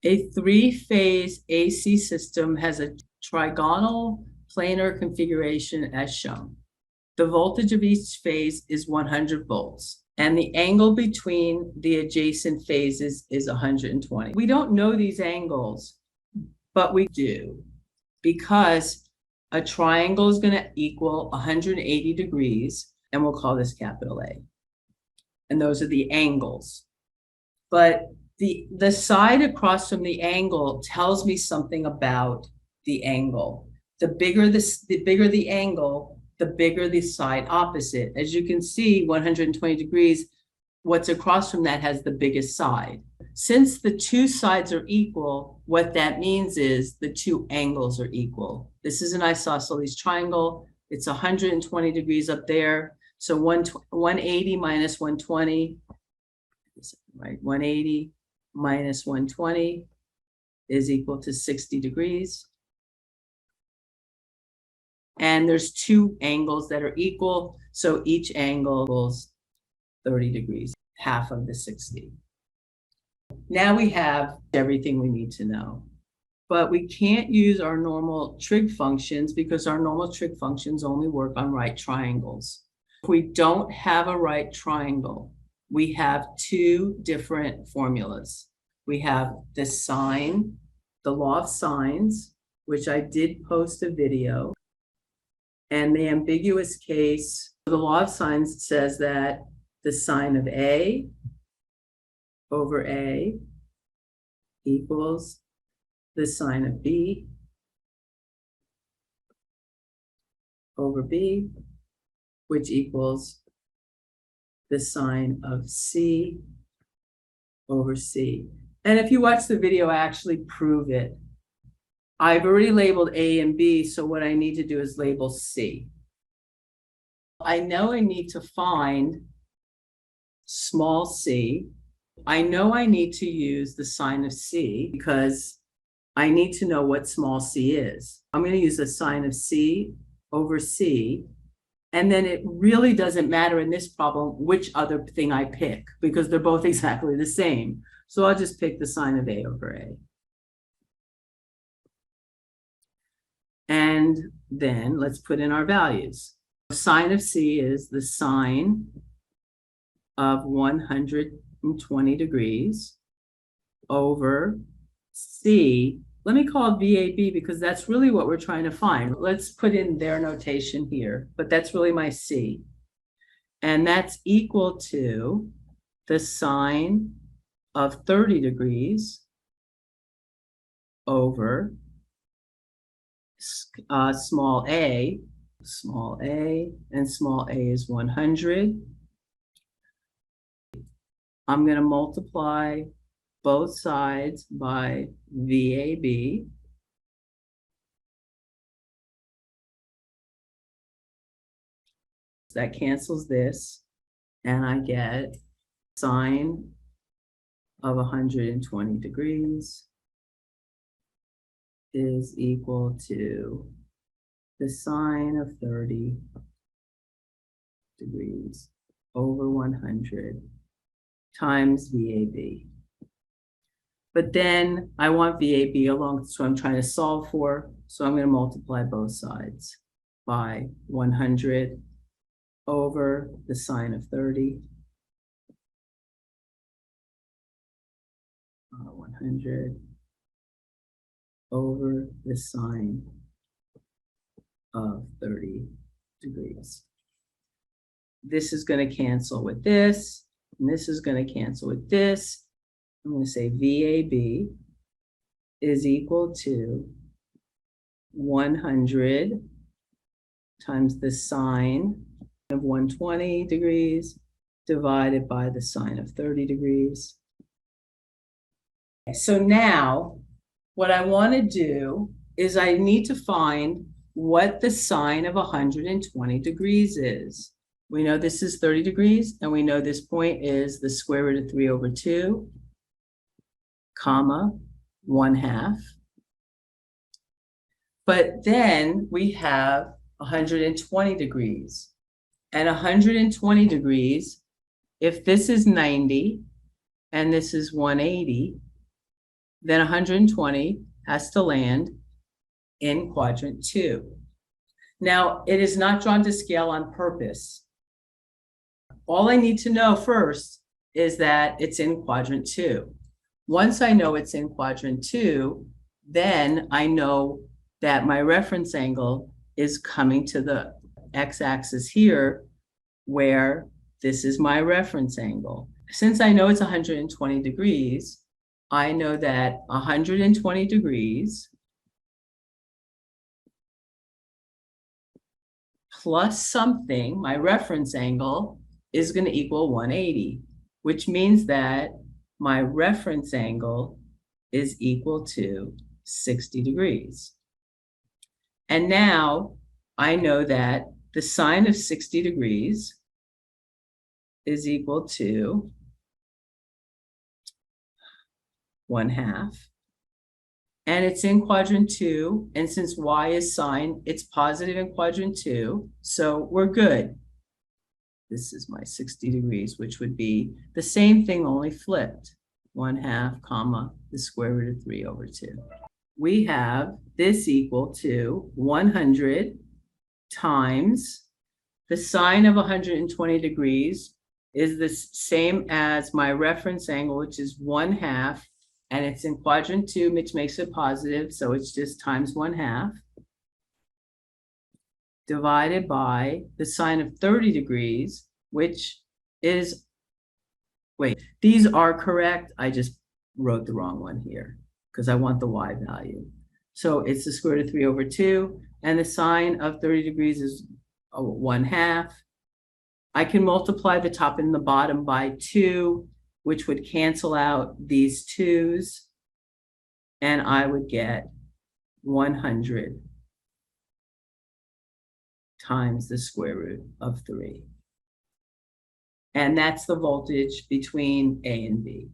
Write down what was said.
A three-phase AC system has a trigonal planar configuration as shown. The voltage of each phase is 100 volts, and the angle between the adjacent phases is 120. We don't know these angles, but we do, because a triangle is going to equal 180 degrees, and we'll call this capital A. And those are the angles. But the side across from the angle tells me something about the angle. The bigger the angle, the bigger the side opposite. As you can see, 120 degrees, what's across from that has the biggest side. Since the two sides are equal, what that means is the two angles are equal. This is an isosceles triangle. It's 120 degrees up there. So 180 minus 120, right? 180 minus 120 is equal to 60 degrees. And there's two angles that are equal, so each angle equals 30 degrees, half of the 60. Now we have everything we need to know. But we can't use our normal trig functions because our normal trig functions only work on right triangles. If we don't have a right triangle, we have two different formulas. We have the sine, the law of sines, which I did post a video. And the ambiguous case, the law of sines says that the sine of A over A equals the sine of B over B, which equals the sine of C over C. And if you watch the video, I actually prove it. I've already labeled A and B, so what I need to do is label C. I know I need to find small c. I know I need to use the sine of C because I need to know what small c is. I'm going to use the sine of C over C. And then it really doesn't matter in this problem which other thing I pick because they're both exactly the same. So I'll just pick the sine of A over A. And then let's put in our values. Sine of C is the sine of 120 degrees over C. Let me call it VAB because that's really what we're trying to find. Let's put in their notation here, but that's really my C. And that's equal to the sine of 30 degrees over small a, and small a is 100. I'm going to multiply both sides by VAB. That cancels this, and I get sine of 120 degrees is equal to the sine of 30 degrees over 100 times VAB. But then I want VAB along, so I'm trying to solve for, so I'm going to multiply both sides by 100 over the sine of 30. 100 over the sine of 30 degrees. This is going to cancel with this, and this is going to cancel with this. I'm going to say VAB is equal to 100 times the sine of 120 degrees divided by the sine of 30 degrees. So now what I want to do is I need to find what the sine of 120 degrees is. We know this is 30 degrees, and we know this point is the square root of 3 over 2, comma, 1/2. But then we have 120 degrees. And 120 degrees, if this is 90 and this is 180, then 120 has to land in quadrant 2. Now, it is not drawn to scale on purpose. All I need to know first is that it's in quadrant 2. Once I know it's in quadrant 2, then I know that my reference angle is coming to the x-axis here, where this is my reference angle. Since I know it's 120 degrees, I know that 120 degrees plus something, my reference angle, is going to equal 180, which means that my reference angle is equal to 60 degrees. And now I know that the sine of 60 degrees is equal to 1/2. And it's in quadrant 2. And since y is sine, it's positive in quadrant 2. So we're good. This is my 60 degrees, which would be the same thing, only flipped. 1/2, comma, the square root of 3/2. We have this equal to 100 times the sine of 120 degrees is the same as my reference angle, which is 1/2, and it's in quadrant 2, which makes it positive, so it's just times 1/2, divided by the sine of 30 degrees, which is, wait, these are correct. I just wrote the wrong one here because I want the y value. So it's the square root of 3/2, and the sine of 30 degrees is 1/2. I can multiply the top and the bottom by 2, which would cancel out these 2's, and I would get 100 times the square root of 3. And that's the voltage between A and B.